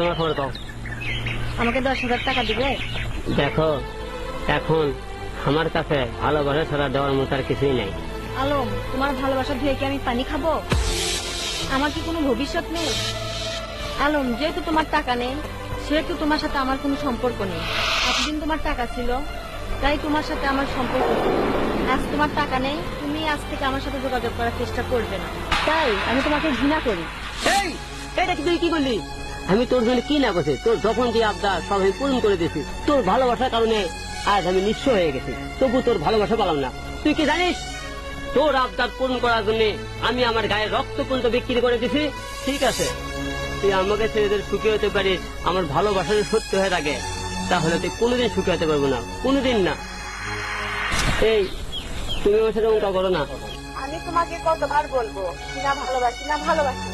তোমার খবর কও। আমাকে 10,000 টাকা দিবে? দেখো, এখন আমার কাছে ভালোবাসা ছাড়া দেওয়ার মতো আর কিছুই নাই। আলম, তোমার ভালোবাসা ধুয়ে কি আমি পানি খাবো? আমার কি কোনো ভবিষ্যৎ নেই? আলম, যেহেতু তোমার টাকা নেই সেহেতু তোমার সাথে আমার কোনো সম্পর্ক নেই। এতদিন তোমার টাকা ছিল তাই তোমার সাথে আমার সম্পর্ক ছিল। আজ তোমার টাকা নেই, তুমি আজ থেকে আমার সাথে যোগাযোগ করার চেষ্টা করবে না। তাই আমি তোমাকে ঘৃণা করি। এই, এটা কি তুই কি বললি? আমি তোর জন্য কি না করছি? তোর যখন যে আবদার সব আমি পূরণ করে দিয়েছি। তোর ভালোবাসার কারণে আজ আমি নিঃস্ব হয়ে গেছি, তবু তোর ভালোবাসা পেলাম না। তুই কি জানিস, তোর আবদার পূরণ করার জন্য আমি আমার গায়ের রক্ত পর্যন্ত বিক্রি করে দিছি। ঠিক আছে, তুই আমাকে ছেলেদের সুখী হতে পারিস, আমার ভালোবাসা সত্যি হয়ে থাকে, তাহলে তুই কোনোদিন সুখী হতে পারবো না, কোনোদিন না। এই, তুমি আমার সাথে অঙ্কা করো না। আমি তোমাকে কতবার বলবো না ভালোবাসি না ভালোবাসি।